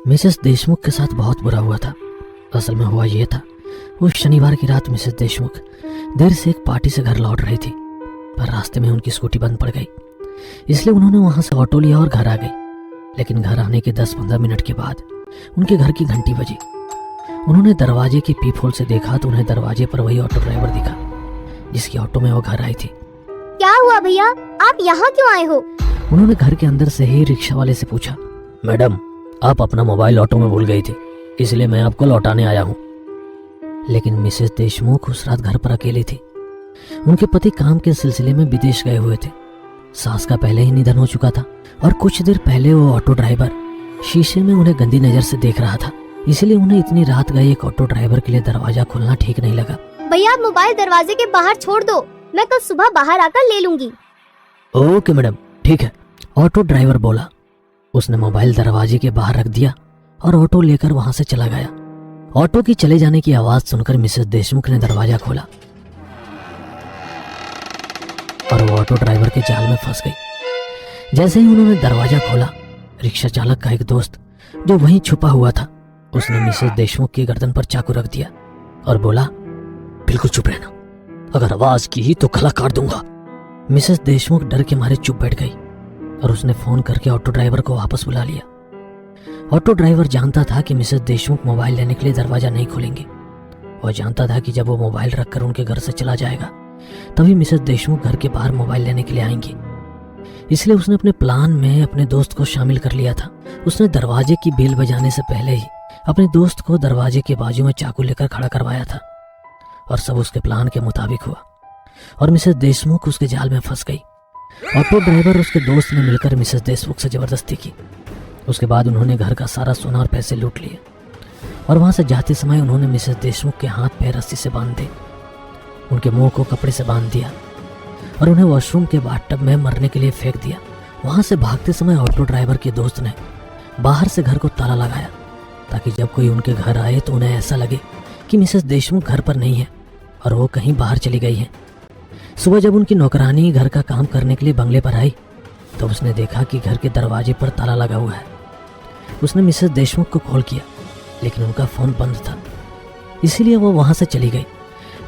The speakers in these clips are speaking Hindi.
मिसेस देशमुख के साथ बहुत बुरा हुआ था। असल में हुआ ये था, उस शनिवार की रात मिसेस देशमुख देर से एक पार्टी से घर लौट रही थी, पर रास्ते में उनकी स्कूटी बंद पड़ गई। इसलिए उन्होंने वहां से ऑटो लिया और घर आ गई। लेकिन घर आने के 10-15 मिनट के बाद उनके घर की घंटी बजी। उन्होंने दरवाजे के पीप होल से देखा तो उन्हें दरवाजे पर वही ऑटो ड्राइवर दिखा जिसकी ऑटो में वो घर आई थी। क्या हुआ भैया, आप यहाँ क्यों आए हो? उन्होंने घर के अंदर से ही रिक्शा वाले से पूछा, मैडम आप अपना मोबाइल ऑटो में भूल गई थी, इसलिए मैं आपको लौटाने आया हूँ। लेकिन मिसेस देशमुख उस रात घर पर अकेली थी। उनके पति काम के सिलसिले में विदेश गए हुए थे। सास का पहले ही निधन हो चुका था और कुछ देर पहले वो ऑटो ड्राइवर शीशे में उन्हें गंदी नजर से देख रहा था। इसलिए उन्हें इतनी रात गए एक ऑटो ड्राइवर के लिए दरवाजा खोलना ठीक नहीं लगा। भैया आप मोबाइल दरवाजे के बाहर छोड़ दो, मैं कल सुबह बाहर आकर ले लूंगी। ओके मैडम, ठीक है, ऑटो ड्राइवर बोला। उसने मोबाइल दरवाजे के बाहर रख दिया और ऑटो लेकर वहां से चला गया। ऑटो की चले जाने की आवाज सुनकर मिसेस देशमुख ने दरवाजा खोला और वो ऑटो ड्राइवर के जाल में फंस गई। जैसे ही उन्होंने दरवाजा खोला, रिक्शा चालक का एक दोस्त जो वहीं छुपा हुआ था, उसने मिसेस देशमुख की गर्दन पर चाकू रख दिया और बोला, बिल्कुल चुप रहना, अगर आवाज की तो गला काट दूंगा। मिसेस देशमुख डर के मारे चुप बैठ गई और उसने फोन करके ऑटो ड्राइवर को वापस बुला लिया। ऑटो ड्राइवर जानता था कि मिसेस देशमुख मोबाइल लेने के लिए दरवाजा नहीं खोलेंगे। वह जानता था कि जब वो मोबाइल रखकर उनके घर से चला जाएगा तभी मिसेस देशमुख घर के बाहर मोबाइल लेने के लिए आएंगी। इसलिए उसने अपने प्लान में अपने दोस्त को शामिल कर लिया था। उसने दरवाजे की बेल बजाने से पहले ही अपने दोस्त को दरवाजे के बाजू में चाकू लेकर खड़ा करवाया था और सब उसके प्लान के मुताबिक हुआ और मिसेस देशमुख उसके जाल में फंस गई। ऑटो ड्राइवर उसके दोस्त ने मिलकर मिसेस देशमुख से जबरदस्ती की। उसके बाद उन्होंने घर का सारा सोना और पैसे लूट लिए और वहां से जाते समय उन्होंने मिसेस देशमुख के हाथ पैर रस्सी से बांध दिए, उनके मुंह को कपड़े से बांध दिया और उन्हें वॉशरूम के बाथटब में मरने के लिए फेंक दिया। वहां से भागते समय ऑटो ड्राइवर के दोस्त ने बाहर से घर को ताला लगाया ताकि जब कोई उनके घर आए तो उन्हें ऐसा लगे कि मिसेस देशमुख घर पर नहीं है और वो कहीं बाहर चली गई है। सुबह जब उनकी नौकरानी घर का काम करने के लिए बंगले पर आई तो उसने देखा कि घर के दरवाजे पर ताला लगा हुआ है। उसने मिसेस देशमुख को कॉल किया लेकिन उनका फोन बंद था, इसीलिए वो वहां से चली गई।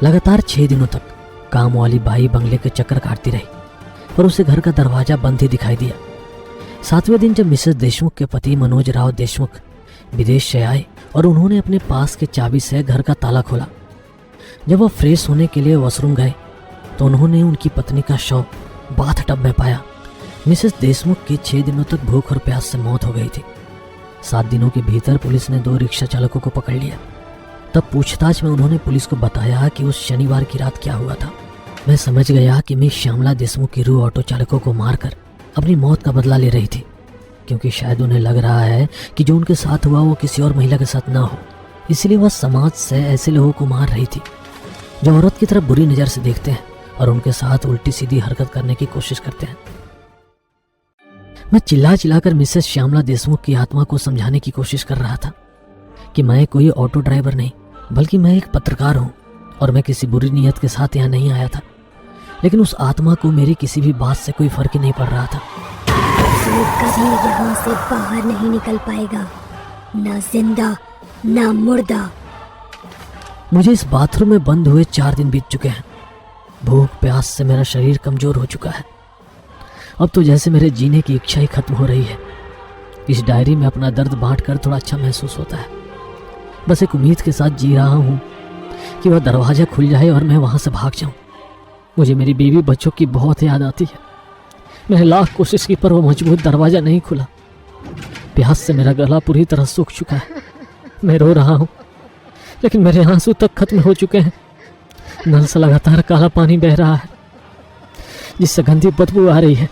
लगातार 6 दिनों तक काम वाली बाई बंगले के चक्कर काटती रही पर उसे घर का दरवाजा बंद ही दिखाई दिया। 7वें दिन जब मिसेस देशमुख के पति मनोज राव देशमुख विदेश से आए और उन्होंने अपने पास के चाबी से घर का ताला खोला, जब वह फ्रेश होने के लिए वॉशरूम गए तो उन्होंने उनकी पत्नी का शव बाथटब में पाया। मिसेस देशमुख की 6 दिनों तक भूख और प्यास से मौत हो गई थी। 7 दिनों के भीतर पुलिस ने 2 रिक्शा चालकों को पकड़ लिया। तब पूछताछ में उन्होंने पुलिस को बताया कि उस शनिवार की रात क्या हुआ था। मैं समझ गया कि मिस श्यामला देशमुख की रूह ऑटो चालकों को मारकर अपनी मौत का बदला ले रही थी, क्योंकि शायद उन्हें लग रहा है कि जो उनके साथ हुआ वो किसी और महिला के साथ ना हो। इसलिए वह समाज से ऐसे लोगों को मार रही थी जो औरत की तरफ बुरी नज़र से देखते हैं और उनके साथ उल्टी सीधी हरकत करने की कोशिश करते हैं। मैं चिल्ला चिल्लाकर मिसेस श्यामला देशमुख की आत्मा को समझाने की कोशिश कर रहा था कि मैं कोई ऑटो ड्राइवर नहीं बल्कि मैं एक पत्रकार हूँ और मैं किसी बुरी नीयत के साथ यहाँ नहीं आया था। लेकिन उस आत्मा को मेरी किसी भी बात से कोई फर्क ही नहीं पड़ रहा था। वो कभी यहाँ से बाहर नहीं निकल पाएगा, ना जिंदा ना मुर्दा। मुझे इस बाथरूम में बंद हुए 4 दिन बीत चुके हैं। भूख प्यास से मेरा शरीर कमजोर हो चुका है। अब तो जैसे मेरे जीने की इच्छा ही खत्म हो रही है। इस डायरी में अपना दर्द बांटकर थोड़ा अच्छा महसूस होता है। बस एक उम्मीद के साथ जी रहा हूँ कि वह दरवाजा खुल जाए और मैं वहां से भाग जाऊं। मुझे मेरी बीवी बच्चों की बहुत याद आती है। मैंने लाख कोशिश की पर वो मजबूत दरवाजा नहीं खुला। प्यास से मेरा गला पूरी तरह सूख चुका है। मैं रो रहा हूँ लेकिन मेरे आंसू तक खत्म हो चुके हैं। नल से लगातार काला पानी बह रहा है जिससे गंदी बदबू आ रही है।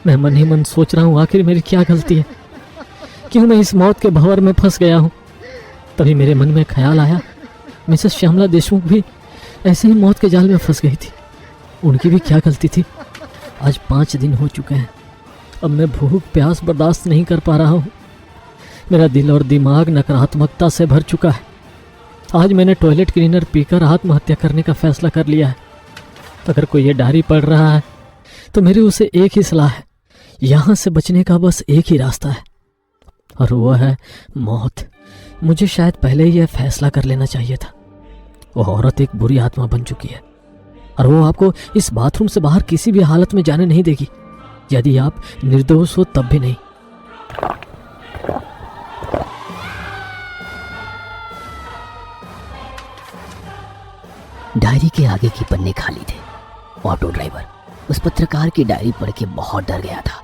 मैं मन ही मन सोच रहा हूँ आखिर मेरी क्या गलती है, क्यों मैं इस मौत के भंवर में फंस गया हूँ। तभी मेरे मन में ख्याल आया, मिसेस श्यामला देशमुख भी ऐसे ही मौत के जाल में फंस गई थी। उनकी भी क्या गलती थी। आज 5 दिन हो चुके हैं। अब मैं भूख प्यास बर्दाश्त नहीं कर पा रहा हूँ। मेरा दिल और दिमाग नकारात्मकता से भर चुका है। आज मैंने टॉयलेट क्लीनर पीकर आत्महत्या करने का फैसला कर लिया है। अगर कोई ये डायरी पढ़ रहा है तो मेरी उसे एक ही सलाह है, यहाँ से बचने का बस एक ही रास्ता है, और वो है मौत। मुझे शायद पहले ही यह फैसला कर लेना चाहिए था। वो औरत एक बुरी आत्मा बन चुकी है और वो आपको इस बाथरूम से बाहर किसी भी हालत में जाने नहीं देगी, यदि आप निर्दोष हो तब भी नहीं। डायरी के आगे के पन्ने खाली थे। ऑटो ड्राइवर उस पत्रकार की डायरी पढ़ के बहुत डर गया था,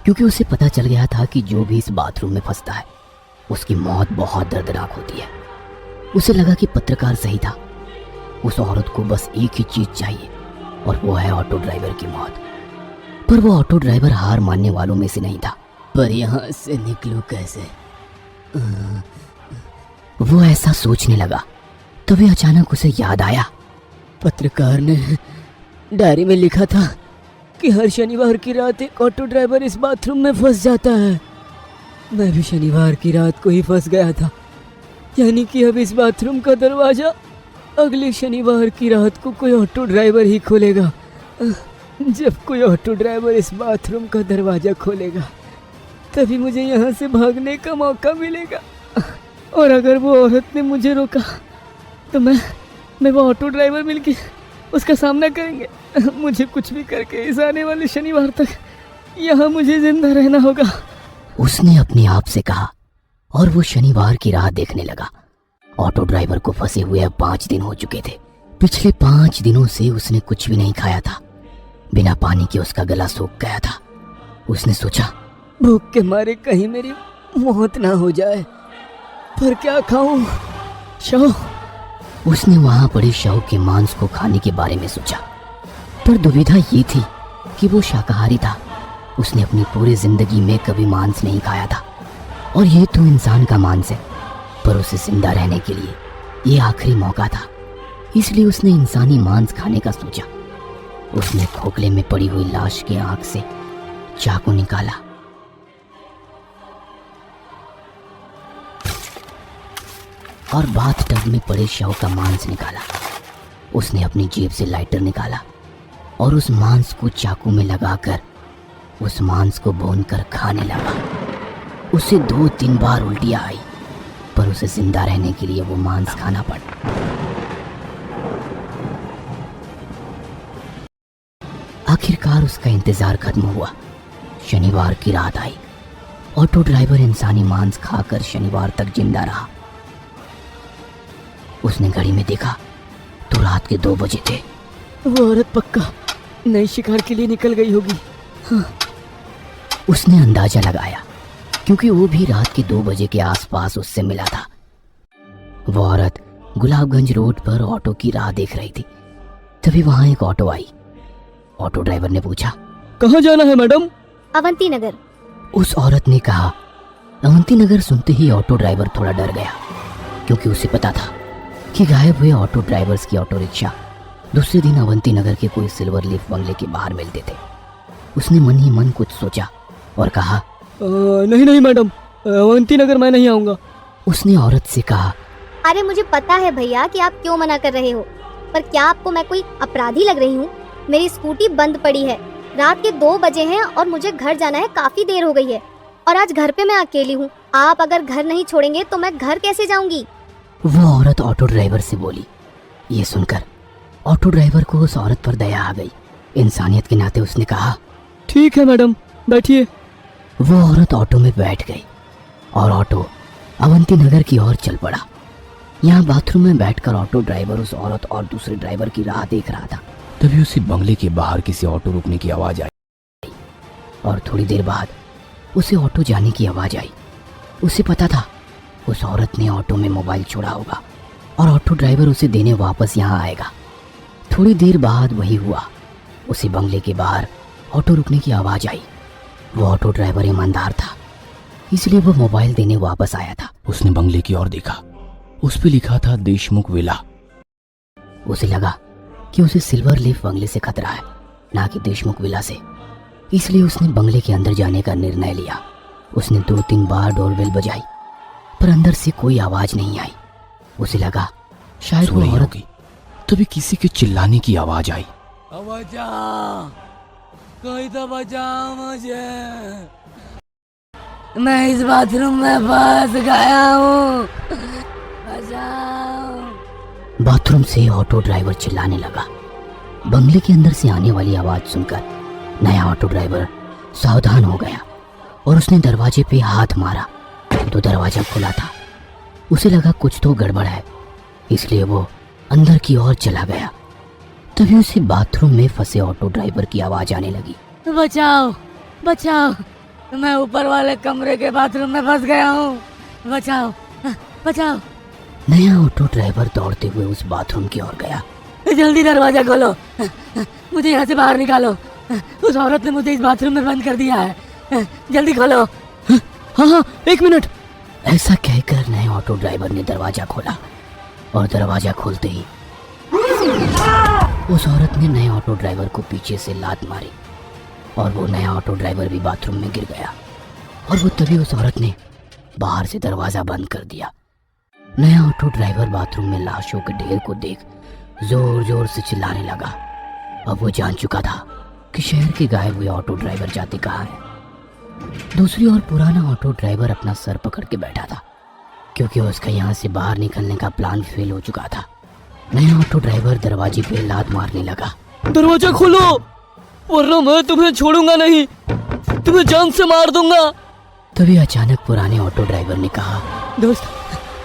क्योंकि उसे पता चल गया था कि जो भी इस बाथरूम में फंसता है उसकी मौत बहुत दर्दनाक होती है। उसे लगा कि पत्रकार सही था, उस औरत को बस एक ही चीज चाहिए और वो है ऑटो ड्राइवर की मौत। पर वो ऑटो ड्राइवर हार मानने वालों में से नहीं था। पर यहाँ से निकलूं कैसे? वो ऐसा सोचने लगा, तभी अचानक उसे याद आया, पत्रकार ने डायरी में लिखा था कि हर शनिवार की रात एक ऑटो ड्राइवर इस बाथरूम में फंस जाता है। मैं भी शनिवार की रात को ही फंस गया था, यानी कि अब इस बाथरूम का दरवाजा अगले शनिवार की रात को कोई ऑटो ड्राइवर ही खोलेगा। जब कोई ऑटो ड्राइवर इस बाथरूम का दरवाजा खोलेगा तभी मुझे यहाँ से भागने का मौका मिलेगा। और अगर वो औरत ने मुझे रोका तो मैं वो ऑटो ड्राइवर मिलके उसका सामना करेंगे। मुझे कुछ भी करके इस आने वाले शनिवार तक यहाँ मुझे जिंदा रहना होगा, उसने अपने आप से कहा। और वो शनिवार की राह देखने लगा। ऑटो ड्राइवर को फंसे हुए अब 5 दिन हो चुके थे। पिछले 5 दिनों से उसने कुछ भी नहीं खाया था। बिना पानी के उसका गला सूख गया था। उसने सोचा, भूख के मारे कहीं मेरी मौत ना हो जाए, पर क्या खाऊं? शव। उसने वहां पड़े शव के मांस को खाने के बारे में सोचा, पर दुविधा ये थी कि वो शाकाहारी था। उसने अपनी पूरी जिंदगी में कभी मांस नहीं खाया था, और ये तो इंसान का मांस है, पर उसे जिंदा रहने के लिए ये आखिरी मौका था। इसलिए उसने इंसानी मांस खाने का सोचा। उसने खोखले में पड़ी हुई लाश की आंख से चाकू निकाला और बाथटब में पड़े शव का मांस निकाला। उसने अपनी जेब से लाइटर निकाला और उस मांस को चाकू में लगाकर उस मांस को भूनकर खाने लगा। उसे 2-3 बार उल्टियां आई, पर उसे जिंदा रहने के लिए वो मांस खाना पड़ा। आखिरकार उसका इंतजार खत्म हुआ। शनिवार की रात आई। ऑटो ड्राइवर इंसानी मांस खाकर शनिवार तक जिंदा रहा। उसने घड़ी में देखा तो रात के 2 बजे थे। वो औरत पक्का नई शिकार के लिए निकल गई होगी। हाँ। उसने अंदाजा लगाया, क्योंकि वो भी रात के 2 बजे के आसपास उससे मिला था। वो औरत गुलाबगंज रोड पर ऑटो की राह देख रही थी। तभी वहां एक ऑटो आई। ऑटो ड्राइवर ने पूछा, कहाँ जाना है मैडम? अवंती नगर। उस औरत ने कहा। अवंती नगर सुनते ही ऑटो ड्राइवर थोड़ा डर गया, क्योंकि उसे पता था कि गायब हुए ऑटो ड्राइवर्स की ऑटो रिक्शा दूसरे दिन अवंती नगर के कोई सिल्वर लीफ बंगले के बाहर मिलते थे। उसने मन ही मन कुछ सोचा और कहा, नहीं मैडम, अवंती नगर मैं नहीं आऊंगा। उसने औरत से कहा, अरे मुझे पता है भैया कि आप क्यों मना कर रहे हो, पर क्या आपको मैं कोई अपराधी लग रही हूँ? मेरी स्कूटी बंद पड़ी है, रात के 2 बजे हैं और मुझे घर जाना है, काफी देर हो गई है और आज घर पे मैं अकेली हूँ। आप अगर घर नहीं छोड़ेंगे तो मैं घर कैसे जाऊंगी? वो औरत ऑटो ड्राइवर से बोली। ये सुनकर ऑटो ड्राइवर को उस औरत पर दया आ गई। इंसानियत के नाते उसने कहा, ठीक है मैडम, बैठिए। वो औरत ऑटो में बैठ गई और ऑटो अवंती नगर की ओर चल पड़ा। यहाँ बाथरूम में बैठकर ऑटो ड्राइवर उस औरत और दूसरे ड्राइवर की राह देख रहा था। तभी उसे बंगले के बाहर किसी ऑटो रुकने की आवाज आई और थोड़ी देर बाद उसे ऑटो जाने की आवाज आई। उसे पता था उस औरत ने ऑटो में मोबाइल छोड़ा होगा और ऑटो ड्राइवर उसे देने वापस यहाँ आएगा। थोड़ी देर बाद वही हुआ। उसे बंगले के बाहर ऑटो रुकने की आवाज आई। वो ऑटो ड्राइवर ईमानदार था, इसलिए वो मोबाइल देने वापस आया था। उसने बंगले की ओर देखा। उस पे लिखा था देशमुख विला। उसे लगा कि उसे सिल्वर लीफ बंगले से खतरा है, ना कि देशमुख विला से। इसलिए उसने बंगले के अंदर जाने का निर्णय लिया। उसने 2-3 बार डोरबेल बजाई, पर अंदर से कोई आवाज नहीं आई। उसे लगा शायद वो औरत होगी। तभी किसी के चिल्लाने की आवाज आई, कोई तो बचाओ मुझे। मैं इस बाथरूम में फंस गया हूँ, बचाओ। बाथरूम से ऑटो ड्राइवर चिल्लाने लगा। बंगले के अंदर से आने वाली आवाज सुनकर नया ऑटो ड्राइवर सावधान हो गया और उसने दरवाजे पे हाथ मारा तो दरवाजा खुला था। उसे लगा कुछ तो गड़बड़ है, इसलिए वो अंदर की ओर चला गया। तभी उसे बाथरूम में फंसे ऑटो ड्राइवर की आवाज आने लगी। बचाओ बचाओ, मैं ऊपर वाले कमरे के बाथरूम में फंस गया हूँ, बचाओ बचाओ। नया ऑटो ड्राइवर दौड़ते हुए उस बाथरूम की ओर गया। जल्दी दरवाजा खोलो, मुझे यहाँ से बाहर निकालो, उस औरत ने मुझे इस बाथरूम में बंद कर दिया है, जल्दी खोलो। हाँ हाँ 1 मिनट। ऐसा कहकर नए ऑटो ड्राइवर ने दरवाजा खोला और दरवाजा खोलते ही उस औरत ने नए ऑटो ड्राइवर को पीछे से लात मारी और वो नया ऑटो ड्राइवर भी बाथरूम में गिर गया। और वो तभी उस औरत ने बाहर से दरवाजा बंद कर दिया। नया ऑटो ड्राइवर बाथरूम में लाशों के ढेर को देख जोर जोर से चिल्लाने लगा। अब वो जान चुका था कि शहर के गायब हुए ऑटो ड्राइवर जाते कहाँ हैं। दूसरी ओर पुराना ऑटो ड्राइवर अपना सर पकड़ के बैठा था, क्योंकि उसका यहाँ से बाहर निकलने का प्लान फेल हो चुका था। नया ऑटो ड्राइवर दरवाजे पे लात मारने लगा। दरवाजा खोलो, वरना मैं तुम्हें छोड़ूंगा नहीं, तुम्हें जान से मार दूंगा। तभी अचानक पुराने ऑटो ड्राइवर ने कहा, दोस्त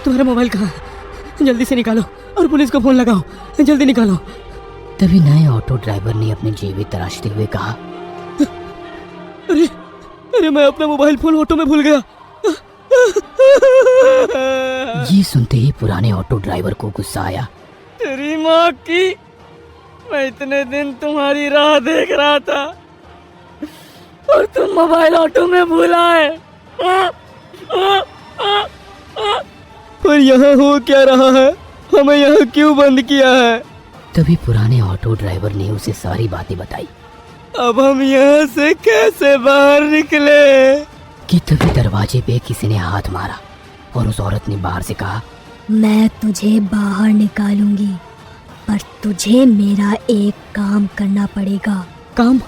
तुम्हारा मोबाइल कहाँ है, जल्दी से निकालो और पुलिस को फोन लगाओ, जल्दी निकालो। तभी नए ऑटो ड्राइवर ने अपनी जेबें तराशते हुए कहा, अरे अरे मैं अपना मोबाइल फोन ऑटो में भूल गया। ये सुनते ही पुराने ऑटो ड्राइवर को गुस्सा आया। तेरी माँ की, मैं इतने दिन तुम्हारी राह देख रहा था और तुम मोबाइल ऑटो में भूला है। पर यहाँ हो क्या रहा है, हमें यहाँ क्यों बंद किया है? तभी पुराने ऑटो ड्राइवर ने उसे सारी बातें बताई। अब हम यहाँ से कैसे बाहर निकले? कि तभी दरवाजे पे किसी ने हाथ मारा और उस औरत ने बाहर से कहा, मैं तुझे बाहर निकालूंगी, पर तुझे मेरा एक काम करना पड़ेगा। काम?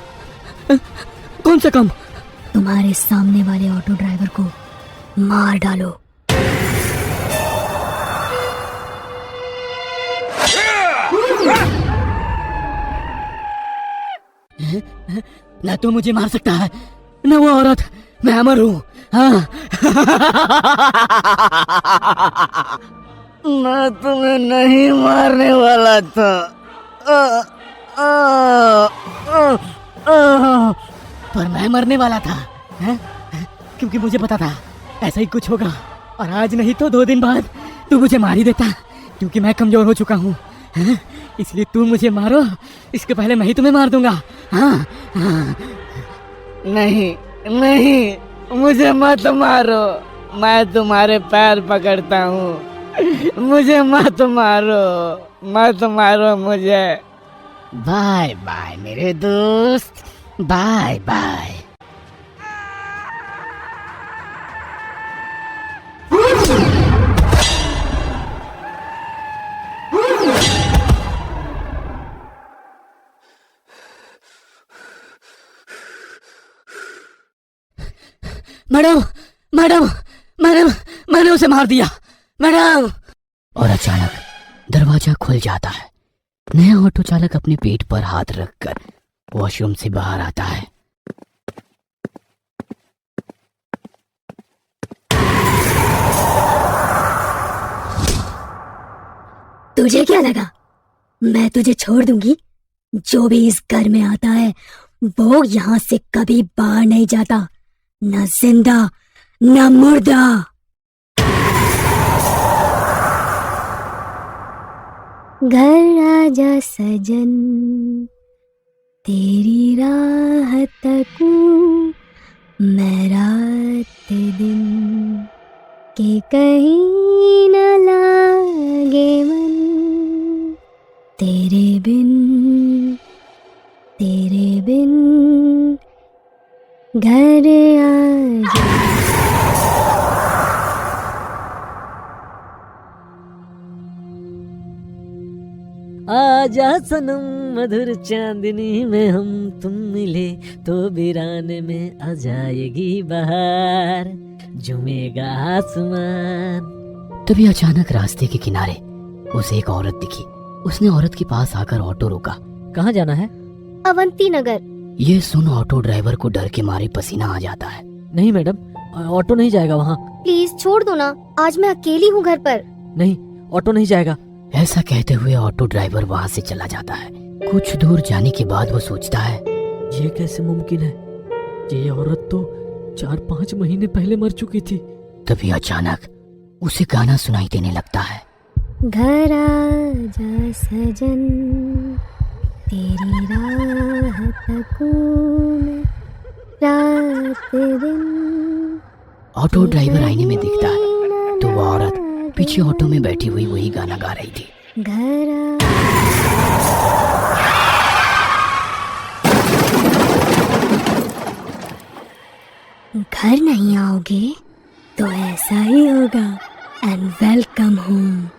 कौन सा काम? तुम्हारे सामने वाले ऑटो ड्राइवर को मार डालो। न तू मुझे मार सकता है, न वो औरत, मैं अमर हूँ। हाँ। मैं तुम्हें नहीं मारने वाला था, पर मैं मरने वाला था, है? क्योंकि मुझे पता था ऐसा ही कुछ होगा, और आज नहीं तो 2 दिन बाद तू मुझे मार ही देता, क्योंकि मैं कमजोर हो चुका हूँ। इसलिए तू मुझे मारो, इसके पहले मैं ही तुम्हें मार दूंगा। हाँ, हाँ। नहीं नहीं, मुझे मत मारो, मैं तुम्हारे पैर पकड़ता हूँ, मुझे मत मारो, मत मारो मुझे। बाय बाय मेरे दोस्त, bye bye. Madam madam madam, मैंने उसे मार दिया मैडम। और अचानक दरवाजा खुल जाता है। नया ऑटो चालक अपने पेट पर हाथ रखकर वॉशरूम से बाहर आता है। तुझे क्या लगा मैं तुझे छोड़ दूंगी? जो भी इस घर में आता है वो यहाँ से कभी बाहर नहीं जाता, न जिंदा न मुर्दा। घर आजा सजन, तेरी राह तकूं मैं रात दिन, के कहीं न लागे मन, तेरे बिन घर आजा। आजा सनम मधुर चांदनी में हम तुम मिले तो वीराने में आ जाएगी बहार, झूमेगा आसमान। तभी अचानक रास्ते के किनारे उसे एक औरत दिखी। उसने औरत के पास आकर ऑटो रोका। कहाँ जाना है? अवंती नगर। ये सुन ऑटो ड्राइवर को डर के मारे पसीना आ जाता है। नहीं मैडम, ऑटो नहीं जाएगा वहाँ। प्लीज छोड़ दो ना, आज मैं अकेली हूँ घर पर। नहीं, ऑटो नहीं जाएगा। ऐसा कहते हुए ऑटो ड्राइवर वहाँ से चला जाता है। कुछ दूर जाने के बाद वो सोचता है, ये कैसे मुमकिन है? ये औरत तो 4-5 महीने पहले मर चुकी थी। तभी अचानक उसे गाना सुनाई देने लगता है। घर आजा सजन, तेरी राह तकूं मैं रात दिन। ऑटो ड्राइवर आईने में दिखता है तो वो औरत पीछे ऑटो में बैठी हुई वही गाना गा रही थी। घर नहीं आओगे तो ऐसा ही होगा। And welcome home.